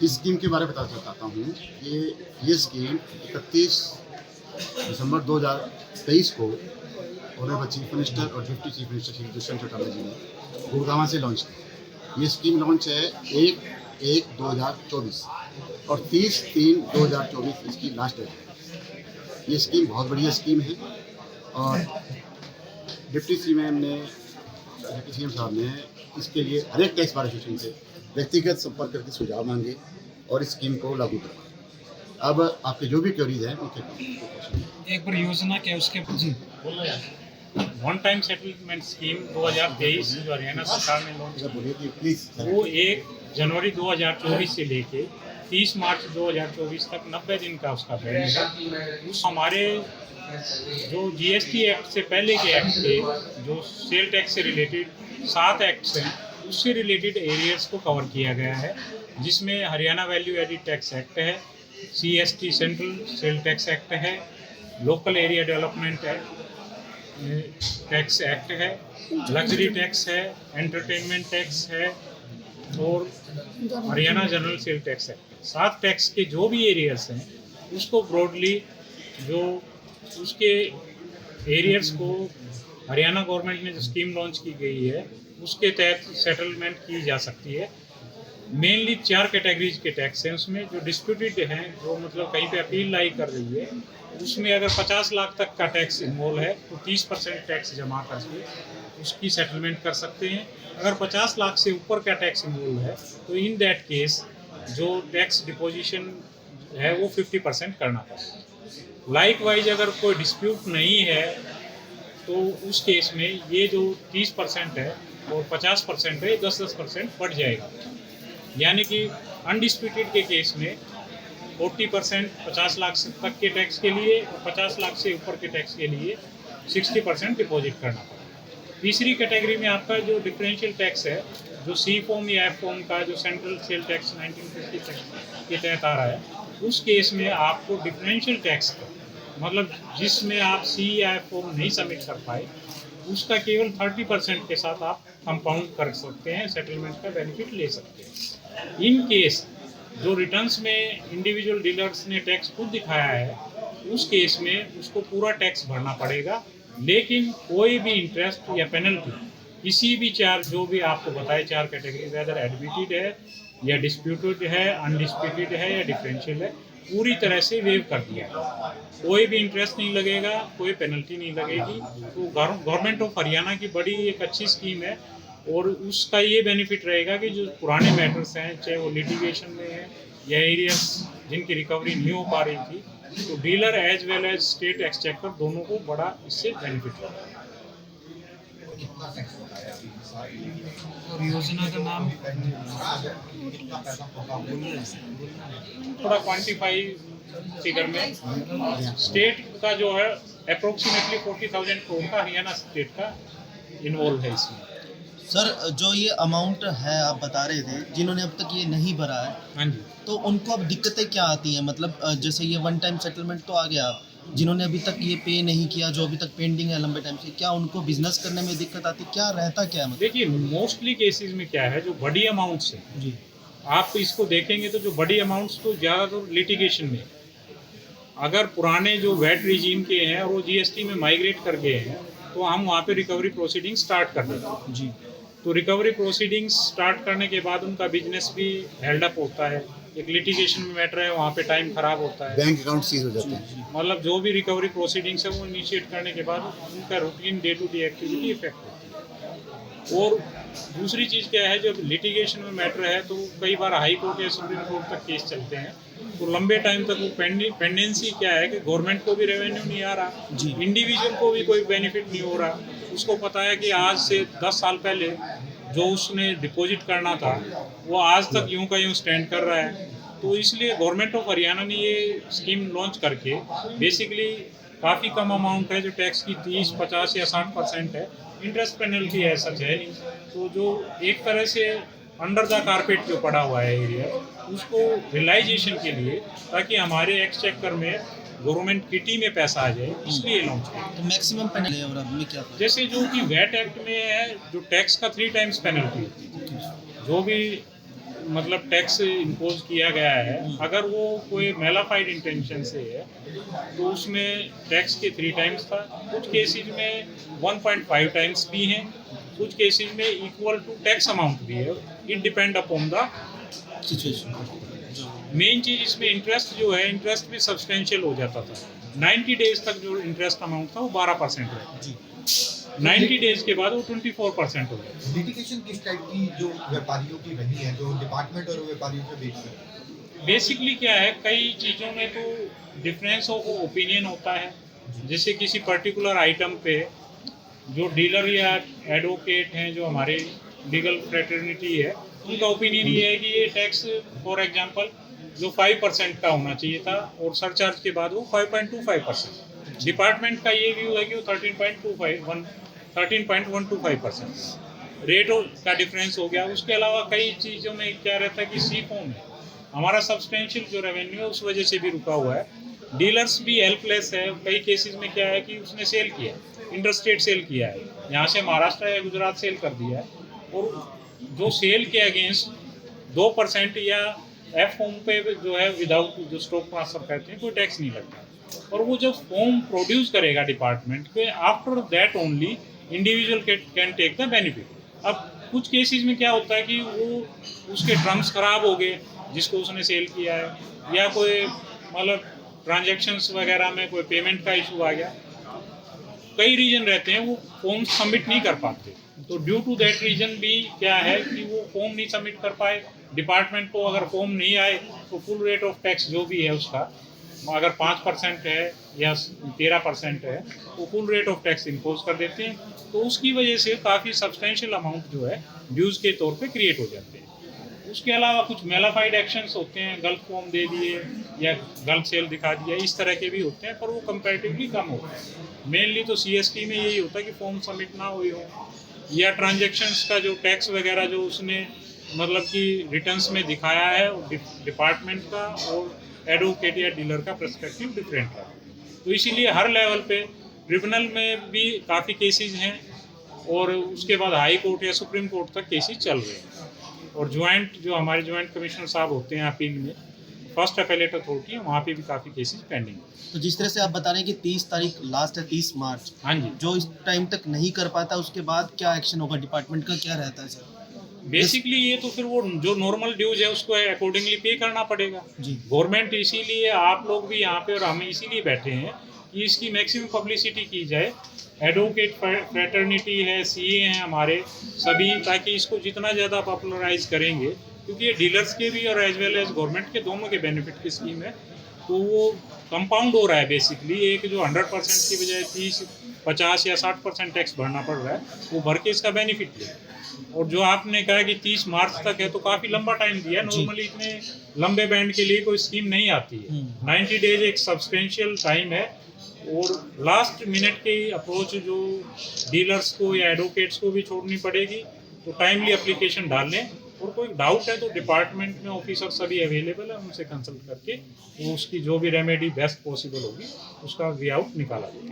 इस स्कीम के बारे में बताना चाहता हूँ कि ये स्कीम 31 दिसंबर 2023 को ऑनरेबल चीफ मिनिस्टर और deputy chief minister Shri Dushyant Chautala ji ने गुड़गांव से लॉन्च की। ये स्कीम लॉन्च है 1/1/2024 और 30/3/2024 इसकी लास्ट डेट है। ये स्कीम बहुत बढ़िया स्कीम है और डिप्टी सीएम साहब ने इसके लिए हर एक टैक्स बार एसोसिएशन से व्यक्तिगत संपर्क करके सुझाव मांगे और इस स्कीम को लागू करवाया। अब आपके जो भी क्वेरीज हैं उनके एक बार योजना क्या उसके जी वन टाइम सेटलमेंट स्कीम 2023 जो हरियाणा सरकार ने लॉन्च बोलिए कि प्लीज की, वो 1 जनवरी 2024 से लेके 30 मार्च 2024 तक 90 दिन का उसका पीरियड है। उस हमारे जो जीएसटी एक्ट से पहले के एक्ट थे, जो सेल टैक्स से रिलेटेड 7 एक्ट्स हैं, उससे रिलेटेड एरियाज को कवर किया गया है, जिसमें Haryana value added tax act है, CST central sale tax act है, local area development tax act है, लग्जरी टैक्स है, एंटरटेनमेंट टैक्स है और Haryana general sale tax act. 7 tax के जो भी एरियाज हैं उसको ब्रॉडली जो उसके एरियाज को हरियाणा गवर्नमेंट ने जो स्कीम लॉन्च की गई है उसके तहत सेटलमेंट की जा सकती है। मेनली 4 कैटेगरीज के टैक्स हैं उसमें, जो डिस्प्यूटेड हैं, जो मतलब कहीं पे अपील लाई कर रही है, उसमें अगर 50 लाख तक का टैक्स इन्वॉल्व है तो 30% टैक्स जमा करके उसकी सेटलमेंट कर सकते हैं। अगर 50 लाख से ऊपर का टैक्स इन्वॉल्व है तो इन दैट केस जो टैक्स डिपोजिशन है वो 50% करना पड़ेगा। लाइकवाइज अगर कोई डिस्प्यूट नहीं है तो उस केस में ये जो 30% है और 50% है, 10% बढ़ जाएगा। यानी कि अनडिस्प्यूटेड के केस में 40% 50 लाख तक के टैक्स के लिए और 50 लाख से ऊपर के टैक्स के लिए 60% डिपॉजिट करना पड़ेगा। तीसरी कैटेगरी में आपका जो डिफरेंशियल टैक्स है, जो सी फॉर्म या एफ फॉर्म का जो सेंट्रल सेल टैक्स 1950 के तहत आ रहा है, उस केस में आपको डिफरेंशियल टैक्स का मतलब जिसमें आप सी या एफ फॉर्म नहीं सबमिट कर पाए उसका केवल 30% के साथ आप कंपाउंड कर सकते हैं, सेटलमेंट का बेनिफिट ले सकते हैं। इन केस जो रिटर्न्स में इंडिविजुअल डीलर्स ने टैक्स खुद दिखाया है, उस केस में उसको पूरा टैक्स भरना पड़ेगा, लेकिन कोई भी इंटरेस्ट या पेनल्टी किसी भी चार्ज जो भी आपको बताए 4 कैटेगरी, वेदर एडमिटेड है या डिस्प्यूटेड है, अनडिस्प्यूटेड है या डिफरेंशियल है, पूरी तरह से वेव कर दिया है। कोई भी इंटरेस्ट नहीं लगेगा, कोई पेनल्टी नहीं लगेगी। तो गवर्नमेंट ऑफ हरियाणा की बड़ी एक अच्छी स्कीम है और उसका ये बेनिफिट रहेगा कि जो पुराने मैटर्स हैं, चाहे वो लिटिगेशन में है या एरियाज जिनकी रिकवरी नहीं हो पा रही थी, तो dealer as well as state exchequer दोनों को बड़ा इससे बेनिफिट होगा। और योजना का नाम थोड़ा क्वान्टिफाई फिगर में स्टेट का जो है अप्रोक्सीमेटली 40,000 करोड़ का हरियाणा स्टेट का इन्वॉल्व है इसमें। सर, जो ये अमाउंट है आप बता रहे थे, जिन्होंने अब तक ये नहीं भरा है, हाँ जी, तो उनको अब दिक्कतें क्या आती हैं? मतलब जैसे ये वन टाइम सेटलमेंट तो आ गया, जिन्होंने अभी तक ये पे नहीं किया, जो अभी तक पेंडिंग है लंबे टाइम से, क्या उनको बिजनेस करने में दिक्कत आती है? क्या रहता क्या है मतलब? देखिए मोस्टली केसेस में क्या है, जो बड़ी अमाउंट्स है जी आप इसको देखेंगे तो जो बड़ी अमाउंट्स तो ज़्यादातर लिटिगेशन में, अगर पुराने जो वैट रिजीम के हैं और वो जीएसटी में माइग्रेट कर गए हैं तो हम वहाँ पे रिकवरी प्रोसीडिंग स्टार्ट कर देते हैं। जी तो रिकवरी प्रोसीडिंग्स स्टार्ट करने के बाद उनका बिजनेस भी हेल्ड अप होता है, एक लिटिगेशन में मैटर है, वहाँ पे टाइम खराब होता है, बैंक अकाउंट सीज हो जाते हैं। मतलब जो भी रिकवरी प्रोसीडिंग्स है वो इनिशिएट करने के बाद उनका routine day to day activity effect होती है। और दूसरी चीज़ क्या है, जब लिटिगेशन में मैटर है तो कई बार हाई कोर्ट या सुप्रीम कोर्ट तक केस चलते हैं, तो लंबे टाइम तक वो पेंडेंसी क्या है कि गवर्नमेंट को भी रेवेन्यू नहीं आ रहा, इंडिविजुअल को भी कोई बेनिफिट नहीं हो रहा। उसको पता है कि आज से 10 साल पहले जो उसने डिपॉजिट करना था वो आज तक यूं का यूं स्टैंड कर रहा है। तो इसलिए गवर्नमेंट ऑफ हरियाणा ने ये स्कीम लॉन्च करके बेसिकली काफ़ी कम अमाउंट है जो टैक्स की 30, 50 या 60% है, इंटरेस्ट पेनल्टी है सच है नहीं, तो जो एक तरह से अंडर द कारपेट जो पड़ा हुआ है एरिया, उसको रियलाइजेशन के लिए, ताकि हमारे एक्सचेकर में गवर्नमेंट किटी में पैसा आ जाए, इसलिए लॉन्च किया। तो मैक्सिमम पेनल्टी और अभी क्या? जैसे जो कि वैट एक्ट में है, जो टैक्स का 3 टाइम्स पेनल्टी होती है, जो भी मतलब टैक्स इम्पोज किया गया है, अगर वो कोई मेलाफाइड इंटेंशन से है तो उसमें टैक्स के 3 टाइम्स था, कुछ केसेस में 1.5 टाइम्स भी हैं, कुछ केसेस में इक्वल टू टैक्स अमाउंट भी है। It depend upon the situation. Main चीज इसमें इंटरेस्ट जो है, इंटरेस्ट भी सब्सटेंशियल हो जाता था। 90 डेज तक जो इंटरेस्ट अमाउंट था वो 12% है, 90 डेज के बाद वो 24% हो गया। लिटिगेशन किस टाइप की जो व्यापारियों की रही है, जो डिपार्टमेंट और व्यापारियों के बीच में? बेसिकली क्या है, कई चीज़ों में तो डिफरेंस ऑफ ओपिनियन होता है। जैसे किसी पर्टिकुलर आइटम पे जो डीलर या एडवोकेट हैं, जो हमारे लीगल फ्रेटर्निटी है, उनका ओपिनियन ये है कि ये टैक्स फॉर एग्जांपल जो 5% का होना चाहिए था और सरचार्ज के बाद वो 5.25%। डिपार्टमेंट का ये व्यू है कि वो 13.125% रेट का डिफरेंस हो गया। उसके अलावा कई चीज़ों में क्या रहता है कि सी फॉर्म है, हमारा सब्सटेंशियल जो रेवेन्यू है उस वजह से भी रुका हुआ है। डीलर्स भी हेल्पलेस है। कई केसेस में क्या है कि उसने सेल किया, इंटरस्टेट सेल किया है, यहाँ से महाराष्ट्र या गुजरात सेल कर दिया है, और जो सेल के अगेंस्ट 2% या एफ फॉर्म पे जो है विदाउट जो स्टॉक ट्रांसफर कहते हैं कोई टैक्स नहीं लगता। और वो जब फॉर्म प्रोड्यूस करेगा डिपार्टमेंट पे, after that only individual can take the benefit. अब कुछ केसेस में क्या होता है कि वो उसके टर्म्स खराब हो गए जिसको उसने सेल किया है, या कोई मतलब ट्रांजैक्शंस वगैरह में कोई पेमेंट का इशू आ गया, कई रीजन रहते हैं, वो फॉर्म सबमिट नहीं कर पाते। तो ड्यू टू दैट रीजन भी क्या है कि वो फॉर्म नहीं सबमिट कर पाए। डिपार्टमेंट को अगर फॉर्म नहीं आए तो फुल रेट ऑफ टैक्स जो भी है उसका, अगर 5% है या 13% है, वो full rate of tax impose कर देते हैं। तो उसकी वजह से काफ़ी सब्सटेंशियल अमाउंट जो है ड्यूज के तौर पे क्रिएट हो जाते हैं। उसके अलावा कुछ मेलाफाइड एक्शंस होते हैं, गलत फॉर्म दे दिए या गलत सेल दिखा दिया, इस तरह के भी होते हैं, पर वो कंपैरेटिवली कम होते हैं। मेनली तो CST में यही होता है कि फॉर्म सबमिट ना हुई हो, या ट्रांजैक्शंस का जो टैक्स वगैरह जो उसने मतलब कि रिटर्न्स में दिखाया है डिपार्टमेंट का और एडवोकेट या डीलर का पर्सपेक्टिव डिफरेंट है। तो इसीलिए हर लेवल पे ट्रिब्यूनल में भी काफ़ी केसेस हैं, और उसके बाद हाई कोर्ट या सुप्रीम कोर्ट तक केसेस चल रहे हैं। और ज्वाइंट जो हमारे ज्वाइंट कमिश्नर साहब होते हैं अपील में, फर्स्ट अपेलेट अथॉरिटी है, वहाँ पे भी काफ़ी केसेस पेंडिंग है। तो जिस तरह से आप बता रहे हैं कि 30 तारीख लास्ट है, 30 मार्च, हाँ जी, जो इस टाइम तक नहीं कर पाता उसके बाद क्या एक्शन होगा, डिपार्टमेंट का क्या रहता है सर? बेसिकली ये तो फिर वो जो नॉर्मल ड्यूज है उसको अकॉर्डिंगली पे करना पड़ेगा। जी। गवर्नमेंट इसीलिए, आप लोग भी यहाँ पे और हम इसीलिए बैठे हैं कि इसकी मैक्सिमम पब्लिसिटी की जाए। एडवोकेट फ्रेटर्निटी है, CA हैं हमारे सभी, ताकि इसको जितना ज़्यादा पॉपुलराइज करेंगे, क्योंकि ये डीलर्स के भी और एज वेल एज गवर्नमेंट के दोनों के बेनिफिट की स्कीम है। तो वो कंपाउंड हो रहा है बेसिकली, एक जो 100% की बजाय 30, 50 या 60% टैक्स भरना पड़ रहा है, वो भर के इसका बेनिफिट ले। और जो आपने कहा कि 30 मार्च तक है, तो काफ़ी लंबा टाइम दिया। नॉर्मली इतने लंबे बैंड के लिए कोई स्कीम नहीं आती है। 90 डेज एक सब्सटेंशियल टाइम है, और लास्ट मिनट की अप्रोच जो डीलर्स को या एडवोकेट्स को भी छोड़नी पड़ेगी। तो टाइमली एप्लीकेशन डाल लें, और कोई डाउट है तो डिपार्टमेंट में ऑफिसर सभी अवेलेबल है, उनसे कंसल्ट करके वो उसकी जो भी रेमेडी बेस्ट पॉसिबल होगी उसका वे आउट निकाला जाएगा।